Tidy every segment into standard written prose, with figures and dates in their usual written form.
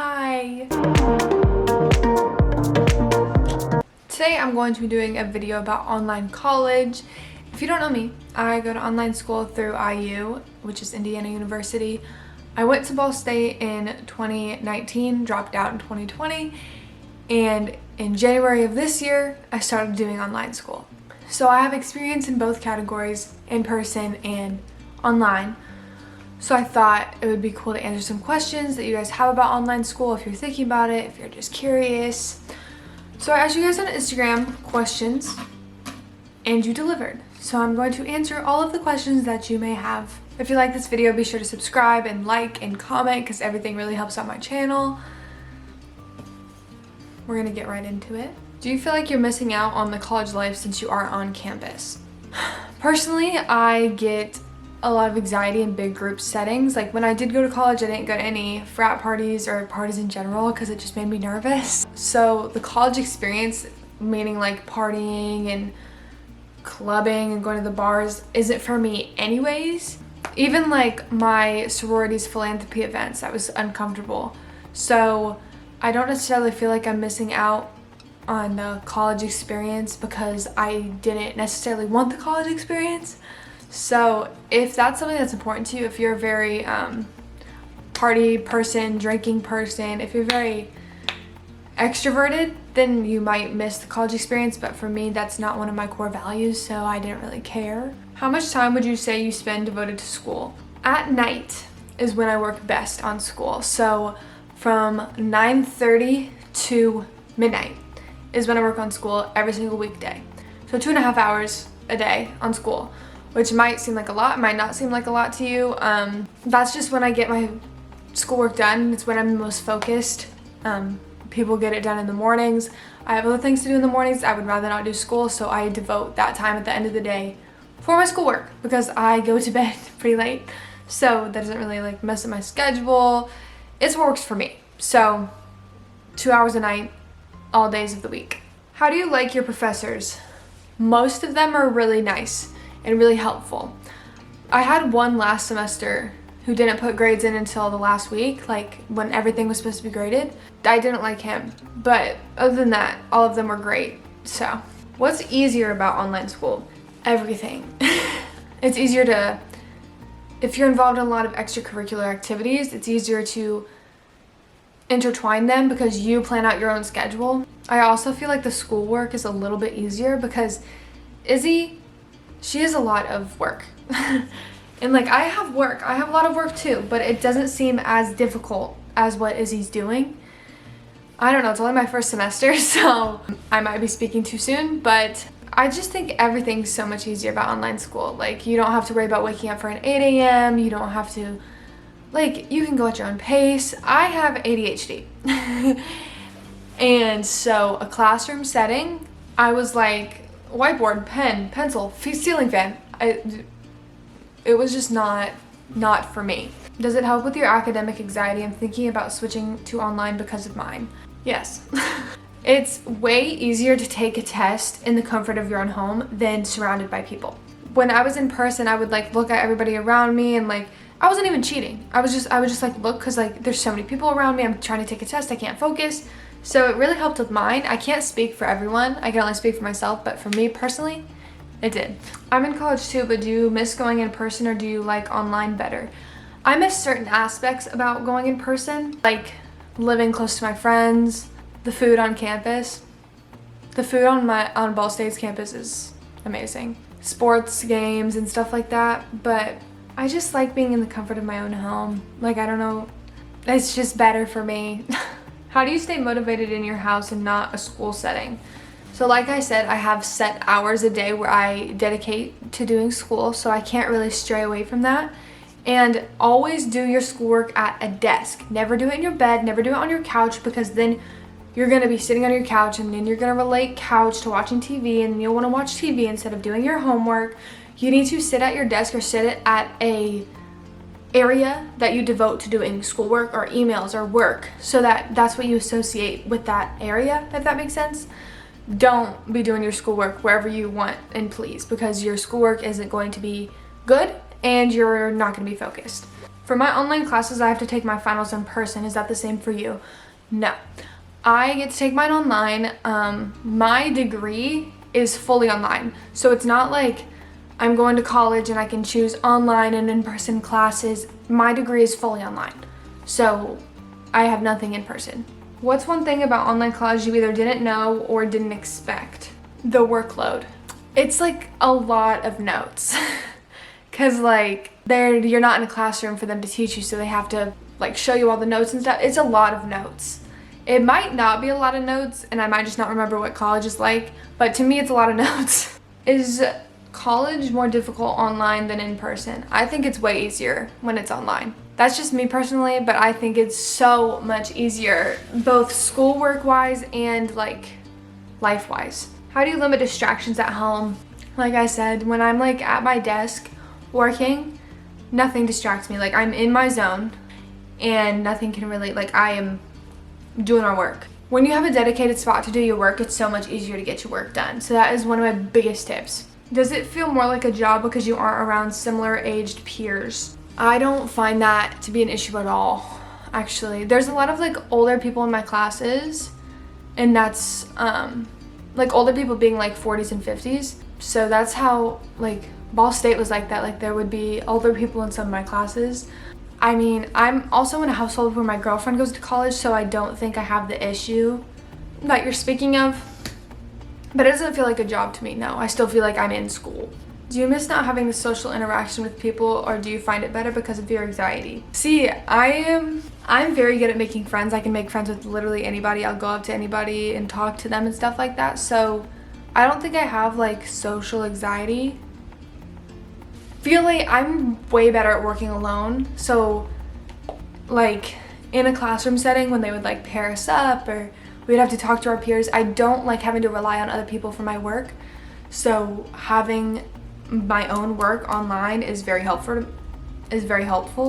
Hi! Today I'm going to be doing a video about online college. If you don't know me, I go to online school through IU, which is Indiana University. I went to Ball State in 2019, dropped out in 2020, and in January of this year, I started doing online school. So I have experience in both categories, in person and online. So I thought it would be cool to answer some questions that you guys have about online school if you're thinking about it, if you're just curious. So I asked you guys on Instagram questions and you delivered. So I'm going to answer all of the questions that you may have. If you like this video, be sure to subscribe and like and comment because everything really helps out my channel. We're gonna get right into it. Do you feel like you're missing out on the college life since you are on campus? Personally, I get a lot of anxiety in big group settings. Like when I did go to college, I didn't go to any frat parties or parties in general because it just made me nervous. So the college experience, meaning like partying and clubbing and going to the bars, isn't for me anyways. Even like my sorority's philanthropy events, that was uncomfortable. So I don't necessarily feel like I'm missing out on the college experience because I didn't necessarily want the college experience. So if that's something that's important to you, if you're a very party person, drinking person, if you're very extroverted, then you might miss the college experience. But for me, that's not one of my core values, so I didn't really care. How much time would you say you spend devoted to school? At night is when I work best on school. So from 9:30 to midnight is when I work on school every single weekday. So 2.5 hours a day on school, which might seem like a lot, might not seem like a lot to you. That's just when I get my schoolwork done. It's when I'm the most focused. People get it done in the mornings. I have other things to do in the mornings. I would rather not do school, so I devote that time at the end of the day for my schoolwork because I go to bed pretty late. So that doesn't really like mess up my schedule. It's what works for me. So 2 hours a night, all days of the week. How do you like your professors? Most of them are really nice and really helpful. I had one last semester who didn't put grades in until the last week, like when everything was supposed to be graded. I didn't like him, but other than that, all of them were great. So, what's easier about online school? Everything. It's easier to, if you're involved in a lot of extracurricular activities, it's easier to intertwine them because you plan out your own schedule. I also feel like the schoolwork is a little bit easier because Izzy, she has a lot of work. And like I have a lot of work too, but it doesn't seem as difficult as what Izzy's doing. I don't know, it's only my first semester, so I might be speaking too soon, but I just think everything's so much easier about online school. Like you don't have to worry about waking up for an 8 a.m. You don't have to, like you can go at your own pace. I have ADHD. And so a classroom setting, I was like whiteboard, pen, pencil, ceiling fan. It was just not for me. Does it help with your academic anxiety? I'm thinking about switching to online because of mine. Yes. It's way easier to take a test in the comfort of your own home than surrounded by people. When I was in person, I would like look at everybody around me and like, I wasn't even cheating. I would just like look because like there's so many people around me. I'm trying to take a test. I can't focus. So it really helped with mine. I can't speak for everyone. I can only speak for myself, but for me personally, it did. I'm in college too, but do you miss going in person or do you like online better? I miss certain aspects about going in person, like living close to my friends, the food on campus. The food on Ball State's campus is amazing. Sports games and stuff like that, but I just like being in the comfort of my own home. Like, I don't know, it's just better for me. How do you stay motivated in your house and not a school setting? So like I said, I have set hours a day where I dedicate to doing school, so I can't really stray away from that. And always do your schoolwork at a desk. Never do it in your bed, never do it on your couch, because then you're gonna be sitting on your couch and then you're gonna relate couch to watching TV and you'll wanna watch TV instead of doing your homework. You need to sit at your desk or sit at a area that you devote to doing schoolwork or emails or work, so that's what you associate with that area, if that makes sense. Don't be doing your schoolwork wherever you want and please, because your schoolwork isn't going to be good and you're not going to be focused. For my online classes, I have to take my finals in person. Is that the same for you? No. I get to take mine online. My degree is fully online. So it's not like I'm going to college and I can choose online and in-person classes. My degree is fully online. So I have nothing in person. What's one thing about online college you either didn't know or didn't expect? The workload. It's like a lot of notes. Cause like you're not in a classroom for them to teach you, so they have to like show you all the notes and stuff. It's a lot of notes. It might not be a lot of notes and I might just not remember what college is like, but to me it's a lot of notes. Is college more difficult online than in person? I think it's way easier when it's online. That's just me personally, but I think it's so much easier, both schoolwork wise and like life wise. How do you limit distractions at home? Like I said, when I'm like at my desk working, nothing distracts me. Like I'm in my zone and nothing can really, like I am doing my work. When you have a dedicated spot to do your work, it's so much easier to get your work done. So that is one of my biggest tips. Does it feel more like a job because you aren't around similar aged peers? I don't find that to be an issue at all, actually. There's a lot of like older people in my classes, and that's like older people being like 40s and 50s. So that's how like Ball State was like that. Like there would be older people in some of my classes. I mean, I'm also in a household where my girlfriend goes to college, so I don't think I have the issue that you're speaking of. But it doesn't feel like a job to me, no. I still feel like I'm in school. Do you miss not having the social interaction with people, or do you find it better because of your anxiety? See, I'm very good at making friends. I can make friends with literally anybody. I'll go up to anybody and talk to them and stuff like that. So I don't think I have like social anxiety. Feel like I'm way better at working alone. So like in a classroom setting when they would like pair us up or we'd have to talk to our peers, I don't like having to rely on other people for my work. So having my own work online is very helpful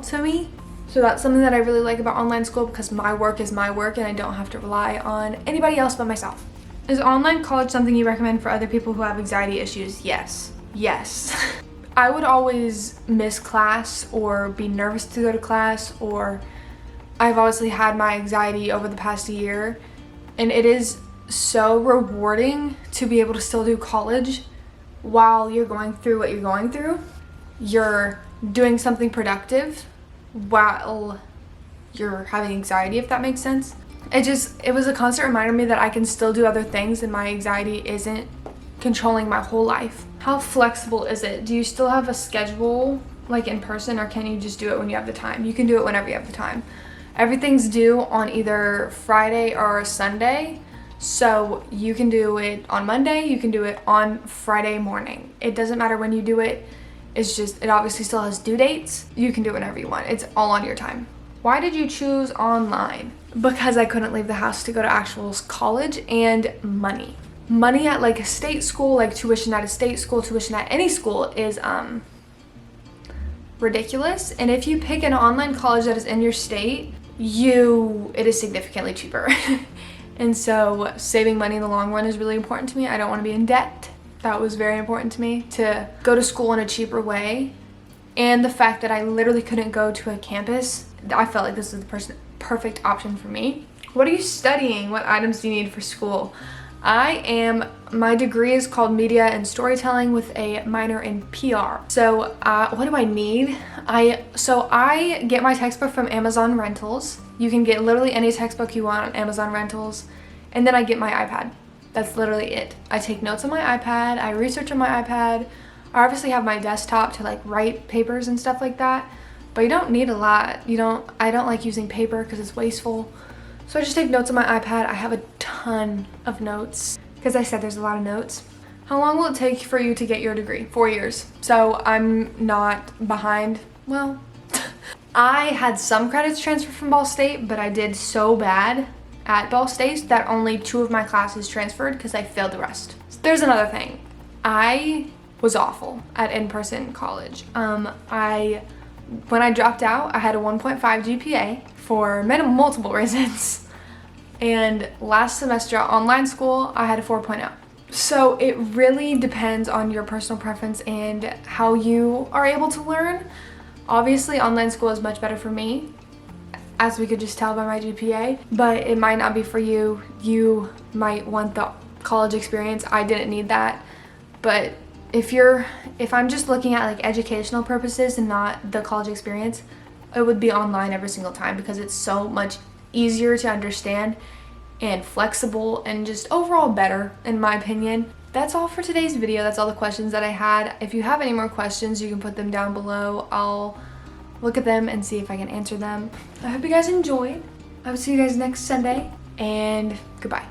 to me. So that's something that I really like about online school, because my work is my work and I don't have to rely on anybody else but myself. Is online college something you recommend for other people who have anxiety issues? Yes. I would always miss class or be nervous to go to class, or I've obviously had my anxiety over the past year, and it is so rewarding to be able to still do college while you're going through what you're going through. You're doing something productive while you're having anxiety, if that makes sense. It was a constant reminder to me that I can still do other things and my anxiety isn't controlling my whole life. How flexible is it? Do you still have a schedule like in person, or can you just do it when you have the time? You can do it whenever you have the time. Everything's due on either Friday or Sunday. So you can do it on Monday, you can do it on Friday morning. It doesn't matter when you do it. It obviously still has due dates. You can do it whenever you want. It's all on your time. Why did you choose online? Because I couldn't leave the house to go to actual college, and money. Money at like a state school, like tuition at a state school, tuition at any school is ridiculous. And if you pick an online college that is in your state, it is significantly cheaper. And so saving money in the long run is really important to me. I don't want to be in debt. That was very important to me, to go to school in a cheaper way. And the fact that I literally couldn't go to a campus, I felt like this was the perfect option for me. What are you studying? What items do you need for school? My degree is called Media and Storytelling with a minor in PR. So what do I need? I get my textbook from Amazon Rentals. You can get literally any textbook you want on Amazon Rentals. And then I get my iPad. That's literally it. I take notes on my iPad. I research on my iPad. I obviously have my desktop to like write papers and stuff like that. But you don't need a lot. I don't like using paper because it's wasteful. So I just take notes on my iPad. I have a ton of notes because I said there's a lot of notes. How long will it take for you to get your degree? 4 years. So I'm not behind. Well, I had some credits transferred from Ball State, but I did so bad at Ball State that only 2 of my classes transferred because I failed the rest. So there's another thing. I was awful at in-person college. When I dropped out, I had a 1.5 GPA for multiple reasons. And last semester at online school, I had a 4.0. So it really depends on your personal preference and how you are able to learn. Obviously, online school is much better for me, as we could just tell by my GPA, but it might not be for you. You might want the college experience. I didn't need that. But if I'm just looking at like educational purposes and not the college experience, it would be online every single time because it's so much easier to understand and flexible and just overall better, in my opinion. That's all for today's video. That's all the questions that I had. If you have any more questions, you can put them down below. I'll look at them and see if I can answer them. I hope you guys enjoyed. I will see you guys next Sunday, and goodbye.